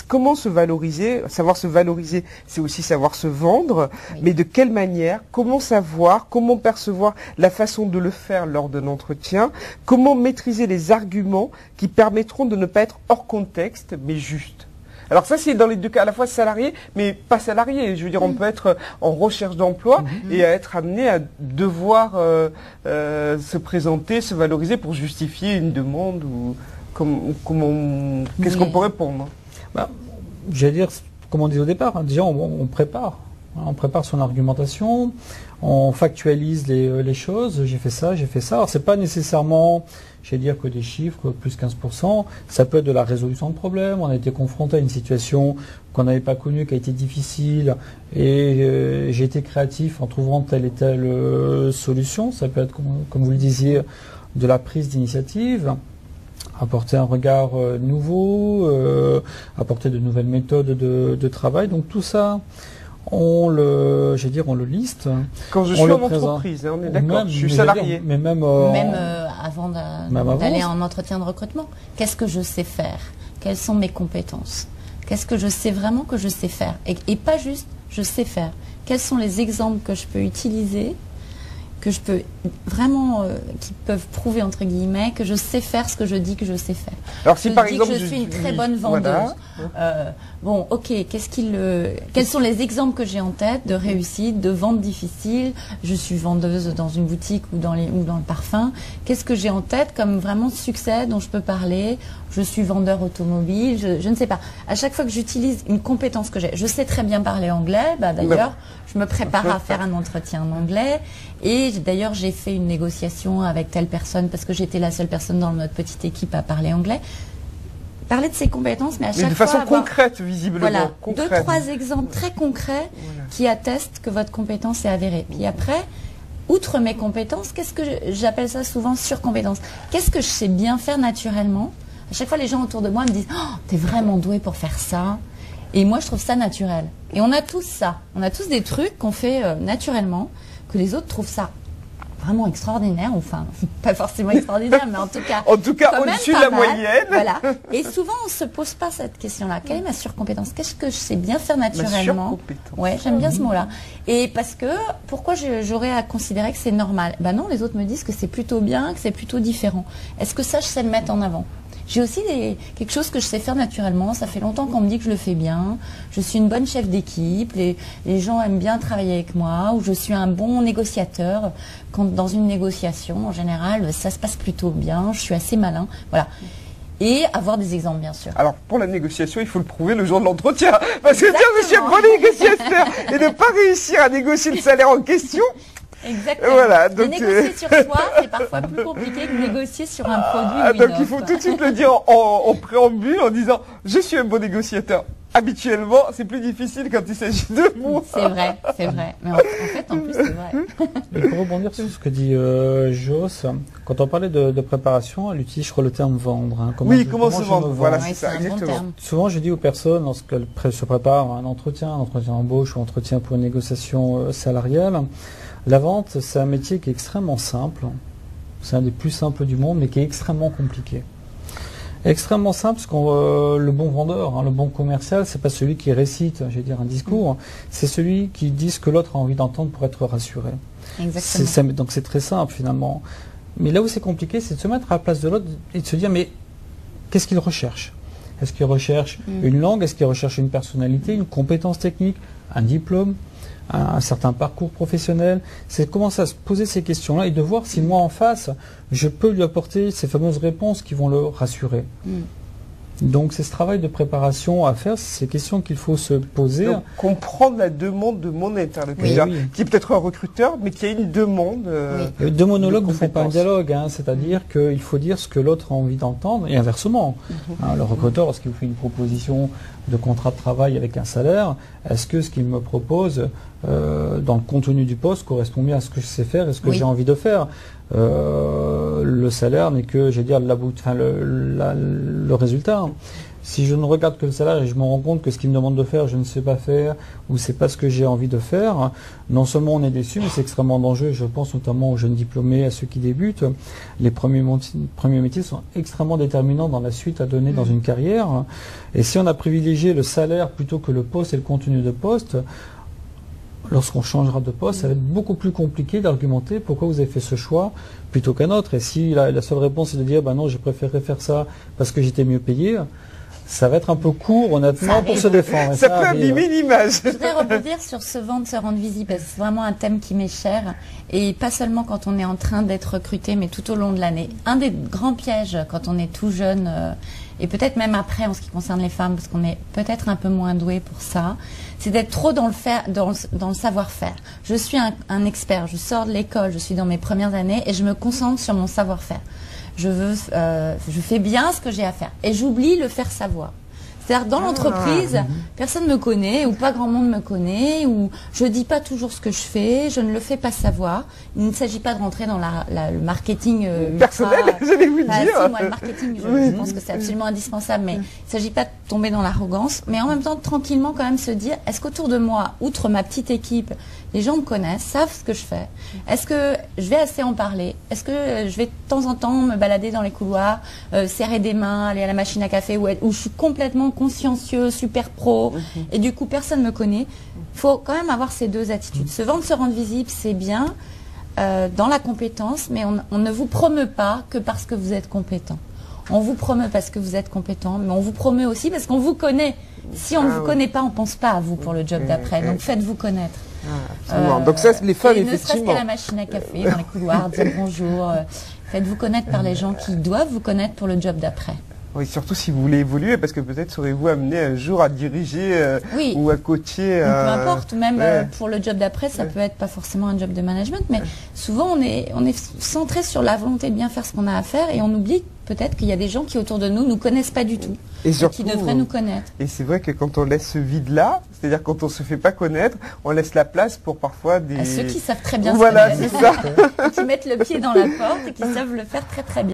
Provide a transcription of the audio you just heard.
Comment se valoriser? Savoir se valoriser, c'est aussi savoir se vendre, oui. Mais de quelle manière? Comment savoir? Comment percevoir la façon de le faire lors d'un entretien? Comment maîtriser les arguments qui permettront de ne pas être hors contexte, mais juste? Alors ça, c'est dans les deux cas, à la fois salarié, mais pas salarié. Je veux dire, on peut être en recherche d'emploi et à être amené à devoir se présenter, se valoriser pour justifier une demande ou qu'est-ce qu'on peut répondre? J'allais dire, comme on dit au départ, hein, déjà on prépare. Hein, on prépare son argumentation, on factualise les choses, j'ai fait ça. Alors c'est pas nécessairement, j'allais dire, que des chiffres, plus 15%, ça peut être de la résolution de problèmes, on a été confronté à une situation qu'on n'avait pas connue, qui a été difficile, et j'ai été créatif en trouvant telle et telle solution, ça peut être, comme vous le disiez, de la prise d'initiative, apporter un regard nouveau, apporter de nouvelles méthodes de travail. Donc tout ça, on le liste. Quand je suis en entreprise, on est d'accord, je suis salarié. Mais même avant d'aller en entretien de recrutement, qu'est-ce que je sais faire? Quelles sont mes compétences? Qu'est-ce que je sais vraiment que je sais faire? Et pas juste je sais faire. Quels sont les exemples que je peux utiliser, que je peux vraiment, qui peuvent prouver entre guillemets que je sais faire ce que je dis que je sais faire. Alors si par exemple je suis une très bonne vendeuse. Voilà. Bon, ok, quels sont les exemples que j'ai en tête de réussite, de vente difficile? Je suis vendeuse dans une boutique ou dans le parfum. Qu'est-ce que j'ai en tête comme vraiment succès dont je peux parler? Je suis vendeur automobile, je ne sais pas. À chaque fois que j'utilise une compétence que j'ai, je sais très bien parler anglais. D'ailleurs, je me prépare à faire un entretien en anglais. Et d'ailleurs, j'ai fait une négociation avec telle personne parce que j'étais la seule personne dans notre petite équipe à parler anglais. Parler de ses compétences, mais à chaque fois de façon concrète, visiblement. Voilà, deux, trois exemples très concrets qui attestent que votre compétence est avérée. Puis après, outre mes compétences, qu'est-ce que j'appelle ça souvent surcompétence? Qu'est-ce que je sais bien faire naturellement? À chaque fois, les gens autour de moi me disent « Oh, t'es vraiment doué pour faire ça ». Et moi, je trouve ça naturel. Et on a tous ça. On a tous des trucs qu'on fait naturellement, que les autres trouvent ça vraiment extraordinaire, enfin, pas forcément extraordinaire, mais en tout cas au-dessus de la moyenne. Voilà. Et souvent, on se pose pas cette question-là. Quelle est ma surcompétence? Qu'est-ce que je sais bien faire naturellement? Ouais, j'aime bien ce mot-là. Et parce que, pourquoi j'aurais à considérer que c'est normal? Ben non, les autres me disent que c'est plutôt bien, que c'est plutôt différent. Est-ce que ça, je sais le mettre en avant? J'ai aussi quelque chose que je sais faire naturellement. Ça fait longtemps qu'on me dit que je le fais bien. Je suis une bonne chef d'équipe. Les gens aiment bien travailler avec moi. Ou je suis un bon négociateur. Dans une négociation, en général, ça se passe plutôt bien. Je suis assez malin. Voilà. Et avoir des exemples, bien sûr. Alors, pour la négociation, il faut le prouver le jour de l'entretien. Parce que dire je suis un bon négociateur et ne pas réussir à négocier le salaire en question... Exactement. Voilà, donc négocier sur soi, c'est parfois plus compliqué que négocier sur un produit. Donc il faut tout de suite le dire en préambule en disant je suis un bon négociateur. Habituellement, c'est plus difficile quand il s'agit de moi. C'est vrai, c'est vrai. Mais en fait, en plus, c'est vrai. Et pour rebondir sur ce que dit Joss, quand on parlait de préparation, elle utilise, je crois, le terme vendre. Hein. Comment se vendre? Voilà, c'est ça, exactement. Bon, souvent, je dis aux personnes, lorsqu'elles se préparent à un entretien d'embauche ou un entretien pour une négociation salariale, la vente, c'est un métier qui est extrêmement simple. C'est un des plus simples du monde, mais qui est extrêmement compliqué. Extrêmement simple, parce que le bon vendeur, hein, le bon commercial, c'est pas celui qui récite, je vais dire, un discours, c'est celui qui dit ce que l'autre a envie d'entendre pour être rassuré. Exactement. Donc c'est très simple finalement. Mais là où c'est compliqué, c'est de se mettre à la place de l'autre et de se dire, mais qu'est-ce qu'il recherche? Est-ce qu'il recherche une langue? Est-ce qu'il recherche une personnalité, une compétence technique, un diplôme, un certain parcours professionnel? C'est de commencer à se poser ces questions-là et de voir si moi en face, je peux lui apporter ces fameuses réponses qui vont le rassurer. Donc c'est ce travail de préparation à faire, c'est ces questions qu'il faut se poser. Donc, comprendre la demande de mon interlocuteur, qui est peut-être un recruteur, mais qui a une demande. Deux monologues ne font pas un dialogue, hein, c'est-à-dire qu'il faut dire ce que l'autre a envie d'entendre, et inversement. Hein, le recruteur, lorsqu'il vous fait une proposition de contrat de travail avec un salaire, est-ce que ce qu'il me propose dans le contenu du poste correspond bien à ce que je sais faire et ce que j'ai envie de faire? Le salaire n'est que, je vais dire, le résultat. Si je ne regarde que le salaire et je me rends compte que ce qu'il me demande de faire, je ne sais pas faire, ou c'est pas ce que j'ai envie de faire, non seulement on est déçu, mais c'est extrêmement dangereux. Je pense notamment aux jeunes diplômés, à ceux qui débutent. Les premiers métiers sont extrêmement déterminants dans la suite à donner dans une carrière. Et si on a privilégié le salaire plutôt que le poste et le contenu de poste, lorsqu'on changera de poste, ça va être beaucoup plus compliqué d'argumenter pourquoi vous avez fait ce choix plutôt qu'un autre. Et si la seule réponse est de dire bah non, j'ai préféré faire ça parce que j'étais mieux payé, ça va être un peu court, honnêtement, pour se défendre. Ça peut abîmer l'image. Je voudrais rebondir sur se vendre, se rendre visible, parce que c'est vraiment un thème qui m'est cher, et pas seulement quand on est en train d'être recruté, mais tout au long de l'année. Un des grands pièges quand on est tout jeune, et peut-être même après en ce qui concerne les femmes, parce qu'on est peut-être un peu moins doué pour ça, c'est d'être trop dans le savoir-faire. Je suis un expert, je sors de l'école, je suis dans mes premières années, et je me concentre sur mon savoir-faire. Je fais bien ce que j'ai à faire et j'oublie le faire savoir. C'est-à-dire dans l'entreprise, personne ne me connaît ou pas grand monde me connaît ou je dis pas toujours ce que je fais, je ne le fais pas savoir. Il ne s'agit pas de rentrer dans le marketing personnel, j'allais vous dire. Si, moi, le marketing, je pense que c'est absolument indispensable, mais il ne s'agit pas de tomber dans l'arrogance, mais en même temps tranquillement quand même se dire, est-ce qu'autour de moi, outre ma petite équipe, les gens me connaissent, savent ce que je fais. Est-ce que je vais assez en parler? Est-ce que je vais de temps en temps me balader dans les couloirs, serrer des mains, aller à la machine à café, où je suis complètement consciencieux, super pro, et du coup personne ne me connaît? Il faut quand même avoir ces deux attitudes. Se vendre, se rendre visible, c'est bien dans la compétence, mais on ne vous promeut pas que parce que vous êtes compétent. On vous promeut parce que vous êtes compétent, mais on vous promeut aussi parce qu'on vous connaît. Si on ne vous connaît pas, on ne pense pas à vous pour le job d'après. Donc faites-vous connaître. Donc ça, les femmes, effectivement. Ne serait-ce effectivement. qu'à la machine à café, dans les couloirs, dire bonjour. Faites-vous connaître par les gens qui doivent vous connaître pour le job d'après. Oui, surtout si vous voulez évoluer, parce que peut-être serez-vous amené un jour à diriger ou à coacher. Peu importe, même pour le job d'après, ça peut être pas forcément un job de management, mais souvent on est centré sur la volonté de bien faire ce qu'on a à faire et on oublie peut-être qu'il y a des gens qui autour de nous nous connaissent pas du tout et surtout, qui devraient nous connaître. Et c'est vrai que quand on laisse ce vide-là, c'est-à-dire quand on se fait pas connaître, on laisse la place pour parfois des... À ceux qui savent très bien voilà, se c'est ça. qui mettent le pied dans la porte et qui savent le faire très très bien.